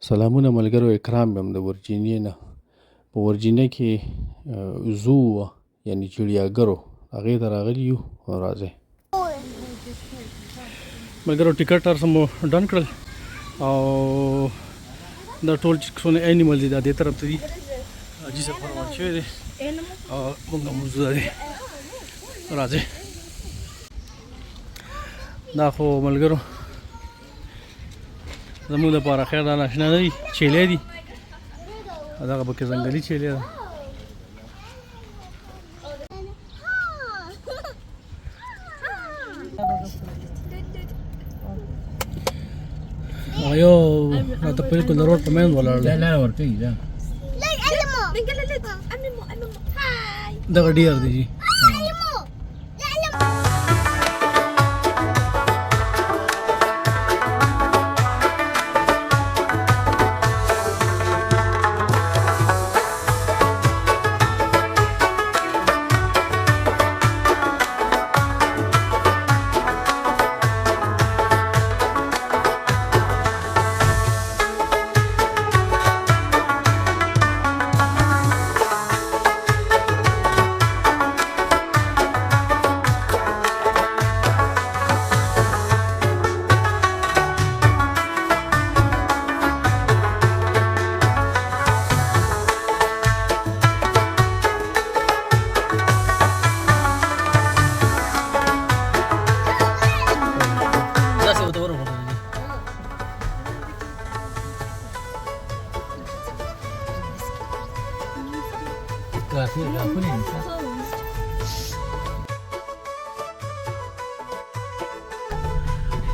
سلامونه ملګرو، اکرام یم د ورجینیا نه. په ورجینیا کې زو یعنی چړیاګرو هغې ته راغلي یو. راځئ ملګرو، ټیکټ هر څه مو ډن کړل او دا ټول چې څونه انیمل دي دا دې طرف ته دي. حاجي صاحب روان شوی دی او موږ هم موجوده دی. راځئ دا خو ملګرو زموږ دپاره خیر دا ناشنا نه دي، چیلی دي. دغه پکې ځنګلي چیلی ده. یو راته بالکل د روډ په منځ ولاړ دی. لاره ورکوي دغه ډیر دی جي.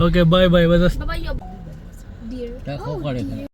Okay, bye bye. Bye bye, dear. Oh my god.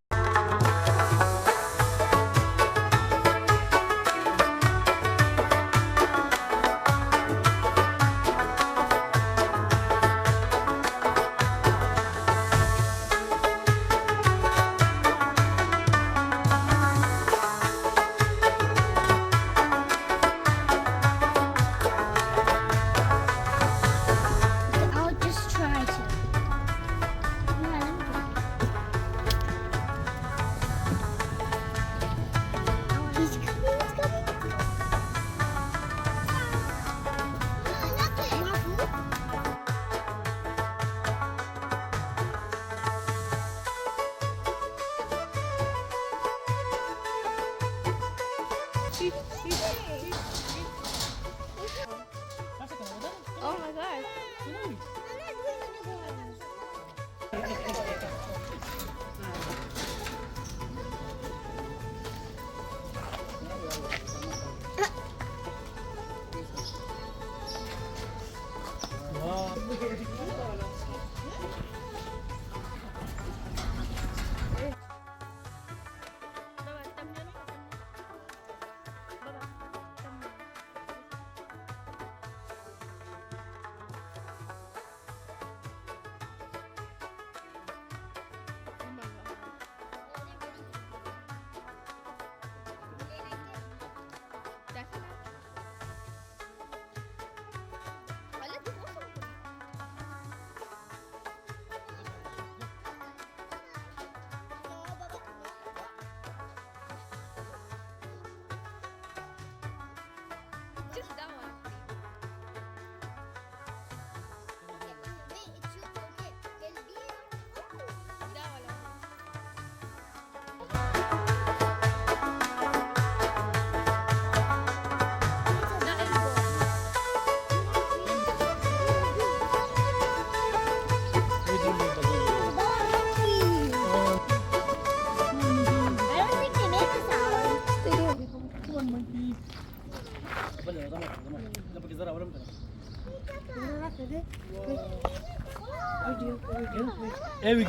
Just that one.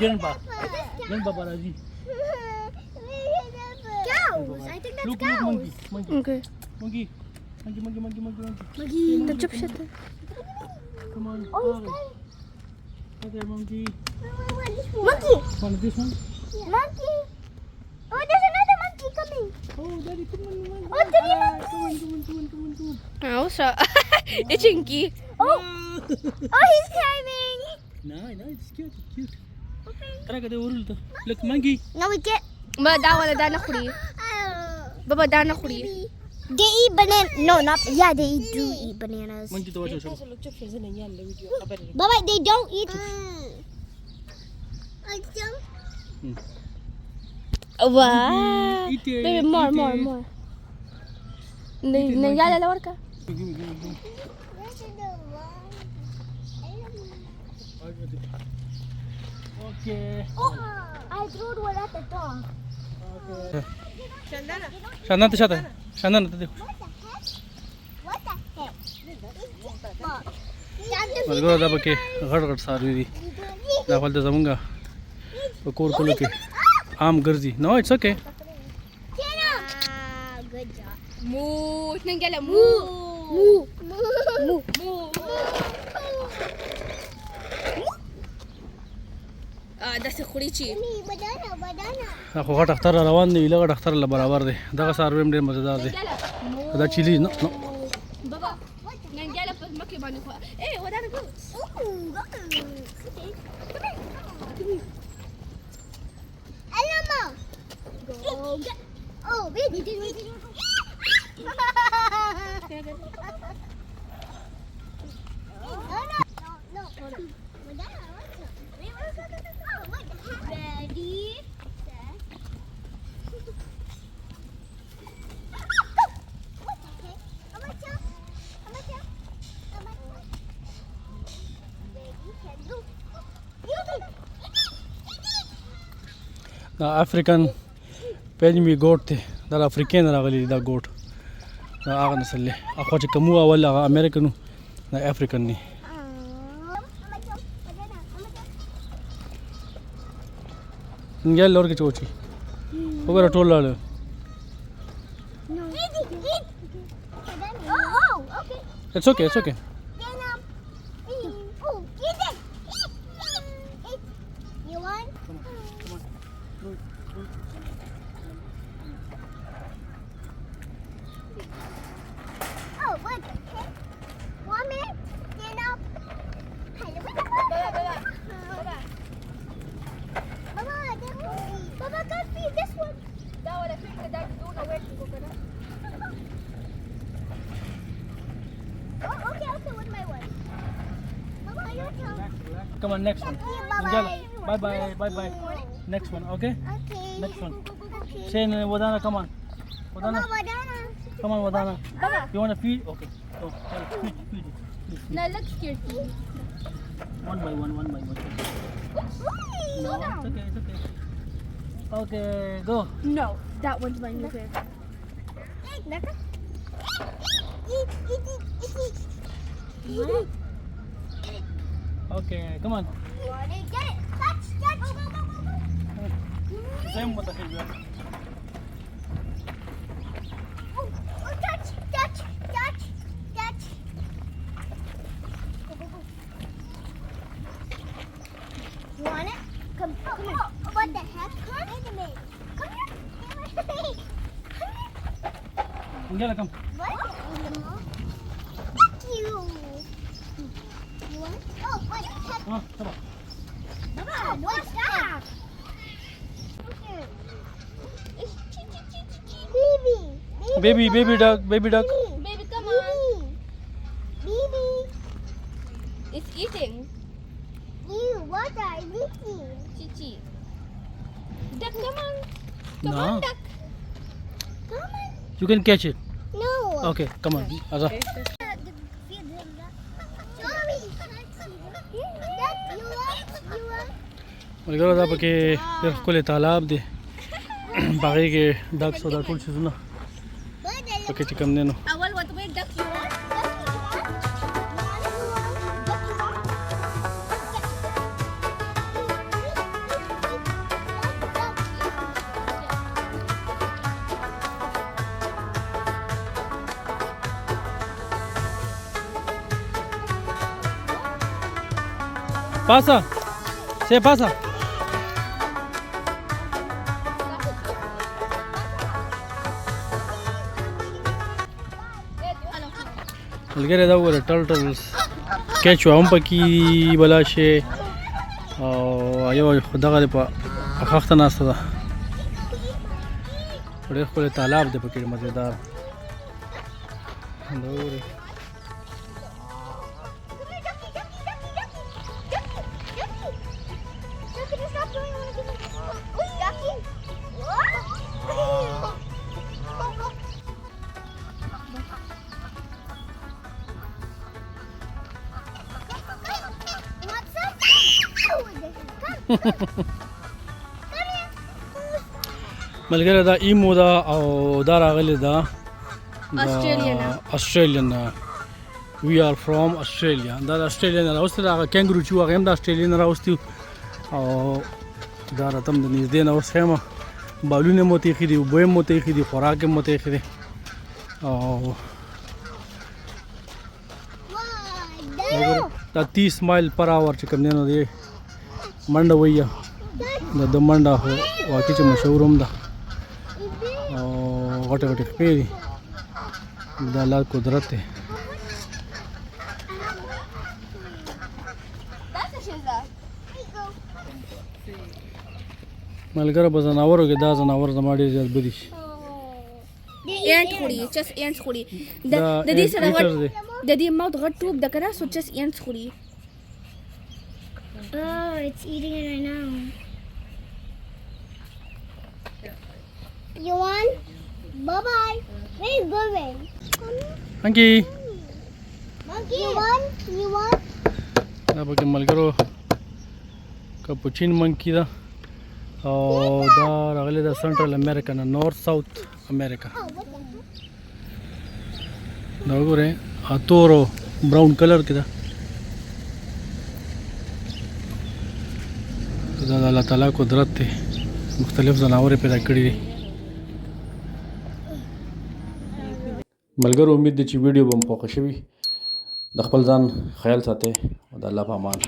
Grandpa. Grandpa Balaji. Cows. I think that's cows. Monkey. Okay. Monkey. Monkey. Touch shit. Come on. Oh, okay, monkey. Monkey. Want this one? Yeah. Monkey. Oh, there's another monkey coming. Oh, Daddy, come on. Oh, Daddy, monkey. Come on. Oh, so it's Chinky. Oh, he's climbing. No, it's cute. Okay. Look, monkey. No, we get. ما دا ولا دا نخوري بابا دا نخوري They eat banana. No, not. Yeah, they do eat bananas. Monkey to watch show. Baba, they don't eat. Wow. Eat it, Baby, eat more, it. more, more. Nagala la orca. Okay. Oh, I threw one at the dog. Okay. Shandan te shata. Shandan te dekho. What the heck? Malgora da pake ghad ghad sarvi di. Da falta zamunga. Pakor kolo ke. Am garzi. No, it's okay. Good job. Moo. Nagala moo. Moo. دا سخوري چی Banana. خو غټ اختر روان دی لږ اختر له برابر دی دغه سارویم ډېر مزیدار دی دا چيلي نو بابا ننجلا بس مكي بانو ايه ودانا جوز Alamo. Oh, baby. No. Ready, set. What the heck? Amacha. Ready, set, go. دا افریقن پنځمي ګوټ دی دا افریقین راغلی دا ګوټ دا هغه نسل دی اخو چې کومو اول هغه امریکن دا افریقن دی نګل لور کې چوچی وګوره ټول لاله No. Eat. Oh, okay. It's okay. Then, oh, get it. Eat. You want? Oh, what the heck? 1 minute. Stand up. Baba, can't feed this one. دا ولا فكرة دا بدون وين كوكونا Oh, okay, one by one. Baba, your turn. Come on, next one. Bye-bye. Bye. Next one, okay? Okay. Next one. Okay. Say Wadana, come on. Wadana, Banana. come on, Wadana. Baba You want to feed? Okay. Oh, feed it. Feed. now look scared One by one. Slow down. It's okay. Okay, go. no that one's my new favorite Eat. Okay, come on. Want it? Get it. Touch. Go. Same with the finger. Oh, touch. Go. You want it? Come here. What the heck? Come here. Ingela, come. What? You. You want it? Oh, what the heck? Come on. Baba, what's that? Okay. It's Baby. Baby duck. baby come on Baby. it's eating You, what are you eating? chichi duck come on No. duck Come on. You can catch it. No. Okay, come on. Aza. Sorry. You want? ملګرو دا پکې ډېر ښکلی تالاب دی باغې کې ډاکس او دا ټول چیزونه پکې چې کوم دی نو اول وتوي duck you want Pasa. Say pasa. ملګری دا وګوره ټرټلز کیچ هم پکې بلا شي او یو دغه په اخښته ناسته ده ډېر ښکلی تالاب دی پکې مزېدار دا وګورئ ملګری دا ایمو ده او دا راغلی ده آسټریلین وی آر فرام آسټرالیا دا د آسټرالیا نه راوستي ده هغه کینګرو چې و هغه هم د آسټرالیا نه راوستي او دا راته هم د نږدې نه اوس ښیم بالونه مو تېښي دي اوبه هم مو تېښي دي خوراک هم مو تېښي دی او دا 30 مایل پر آور چې کوم دی نو دی منډه وایي د منډه واقعي چې مشهور هم ده او غټې غټې خپې دي د الله قدرت دی ملګری په ځناورو کې دا ځناور زما ډېر زیات بدي شي اینټ خوري چس اینټ خوري د دې سره د دې ماوت غټ ټوب د کنه سو چس اینټ خوري Oh, it's eating it right now. You want? Bye-bye. Where you going? Monkey. Monkey. You want? You want? دا پکې ملګرو کپوچین منکی ده او دا راغلی ده سنټرل امریکا نه نورث ساوث امریکا دا وګورئ تورو براون کلر کې ده دا د الله تعالی قدرت دی مختلف ځناور پیدا کړي دي ملګرو امید دی چې ویډیو به مو خوښه شوي د خپل ځان خیال ساتئ او د الله په امان